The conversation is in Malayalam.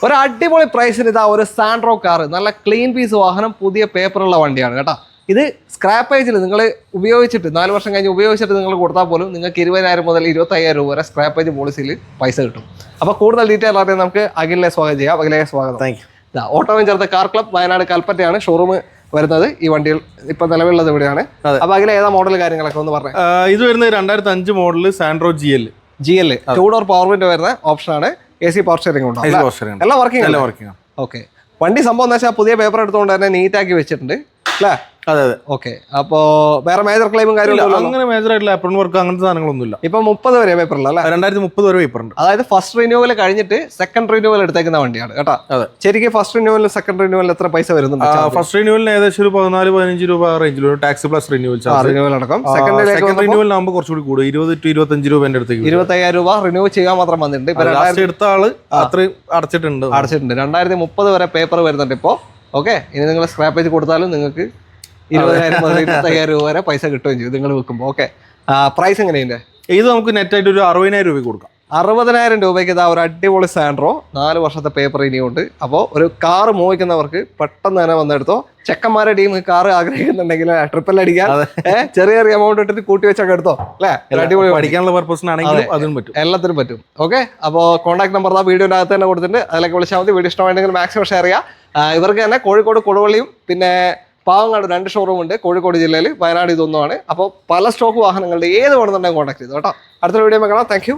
ഒരു അടിപൊളി പ്രൈസിന് ഇതാ ഒരു സാൻഡ്രോ കാർ, നല്ല ക്ലീൻ പീസ് വാഹനം, പുതിയ പേപ്പറുള്ള വണ്ടിയാണ് കേട്ടോ. ഇത് സ്ക്രാപ്പേജിൽ നിങ്ങൾ ഉപയോഗിച്ചിട്ട് 4 വർഷം കഴിഞ്ഞ് ഉപയോഗിച്ചിട്ട് നിങ്ങൾ കൊടുത്താൽ പോലും നിങ്ങൾക്ക് 20,000 മുതൽ 25,000 രൂപ വരെ സ്ക്രാപ്പേജ് പോളിസിയിൽ പൈസ കിട്ടും. അപ്പോൾ കൂടുതൽ ഡീറ്റെയിൽ അറിയാൻ നമുക്ക് അഖിലിനെ സ്വാഗതം ചെയ്യാം. അഖിലേക്ക് സ്വാഗതം. Thank you. Auto venture car club Wayanad കൽപ്പറ്റയാണ് ഷോറൂം വരുന്നത്. ഈ വണ്ടികൾ ഇപ്പൊ നിലവിലുള്ളത് ഇവിടെയാണ്. അപ്പൊ അഖില ഏതാ മോഡൽ കാര്യങ്ങളൊക്കെ ഒന്ന് പറഞ്ഞു. ഇത് വരുന്നത് 2005 model Santro GL 2 door power window വരുന്ന ഓപ്ഷനാണ്. AC പവർ സ്റ്റിയറിംഗ് ഉണ്ട്, എല്ലാം വർക്കിംഗ്. ഓക്കെ, വണ്ടി സംഭവം എന്ന് വെച്ചാൽ പുതിയ പേപ്പർ എടുത്തുകൊണ്ട് തന്നെ നീറ്റാക്കി വെച്ചിട്ടുണ്ട് അല്ലേ? അതെ അതെ. ഓക്കെ, അപ്പോ വേറെ മേജർ ക്ലെയിമും കാര്യങ്ങളും അങ്ങനെ മേജർ ആയിട്ടുള്ള അപ്രോൺ വർക്ക് അങ്ങനത്തെ സാധനങ്ങളൊന്നുമില്ല. ഇപ്പൊ 30 വരെ പേപ്പറില്ല അല്ലേ? 2030 വരെ പേപ്പർ ഉണ്ട്. അതായത് ഫസ്റ്റ് റിന്യൂവൽ കഴിഞ്ഞിട്ട് സെക്കൻഡ് റിന്യൂവൽ എടുത്തേക്കുന്ന വണ്ടിയാണ് കേട്ടോ. അതെ, ശരിക്കും ഫസ്റ്റ് റിന്യൂവലിന് സെക്കൻഡ് റിന്യൂവലിന് എത്ര പൈസ വരുന്നുണ്ട്? ഫസ്റ്റ് റിന്യൂവലിന് ഏകദേശം ഒരു 14-15 രൂപ റേഞ്ചിൽ ടാക്സ് പ്ലസ് റിന്യൂവൽ റിന്യൂവൽ അടക്കം. സെക്കൻഡ് റിന്യൂവലിനാകുമ്പോൾ കുറച്ചുകൂടി കൂടും, 20 to 25 രൂപ അടുത്തേക്ക്. 25,000 രൂപ റിന്യൂ ചെയ്യാൻ മാത്രം വന്നിട്ടുണ്ട്. എടുത്ത ആള് അത്രയും അടച്ചിട്ടുണ്ട്. 2030 വരെ പേപ്പർ വരുന്നുണ്ട് ഇപ്പോ. ഓക്കെ, ഇനി നിങ്ങൾ സ്ക്രാപ്പേജ് കൊടുത്താലും നിങ്ങൾക്ക് 20,000 മുതൽ 25,000 രൂപ വരെ പൈസ കിട്ടുകയും ചെയ്യും നിങ്ങൾ വെക്കുമ്പോൾ. ഓക്കെ, പ്രൈസ് എങ്ങനെയുണ്ട്? ഇത് നമുക്ക് നെറ്റായിട്ട് ഒരു 60,000 രൂപയ്ക്ക് കൊടുക്കാം. 60,000 രൂപയ്ക്ക് ഇതാ ഒരു അടിപൊളി സാൻഡ്രോ, 4 വർഷത്തെ പേപ്പർ ഇനിയുണ്ട്. അപ്പോൾ ഒരു കാർ മോഹിക്കുന്നവർക്ക് പെട്ടെന്ന് തന്നെ വന്നെടുത്തോ. ചെക്കന്മാരുടെ ടീം കാർ ആഗ്രഹിക്കുന്നുണ്ടെങ്കിൽ ട്രിപ്പിൽ അടിക്കാൻ ചെറിയ എമൗണ്ട് ഇട്ടിട്ട് കൂട്ടി വെച്ചൊക്കെ എടുത്തോ അല്ലേ? അടിപൊളി പഠിക്കാനുള്ള പർപ്പസിനാണെങ്കിലും അതിനും പറ്റും, എല്ലാത്തിനും പറ്റും. ഓക്കെ, അപ്പോൾ കോൺടാക്ട് നമ്പർ വീഡിയോൻ്റെ അകത്ത് തന്നെ കൊടുത്തിട്ടുണ്ട്, അതിലേക്ക് വിളിച്ചാൽ മതി. വീഡിയോ ഇഷ്ടമായിട്ടുണ്ടെങ്കിൽ മാക്സിമം ഷെയർ ചെയ്യുക. ഇവർക്ക് തന്നെ കോഴിക്കോട് കൊടുവള്ളിയും പിന്നെ പാവങ്ങാട് 2 ഷോറൂം ഉണ്ട് കോഴിക്കോട് ജില്ലയിൽ. വയനാട് ഇതൊന്നുമാണ്. അപ്പോൾ പല സ്റ്റോക്ക് വാഹനങ്ങളുടെ ഏത് വേണമെന്നുണ്ടെങ്കിൽ കോൺടാക്ട് ചെയ്തു കേട്ടോ. അടുത്ത വീഡിയോ കാണാം. Thank you.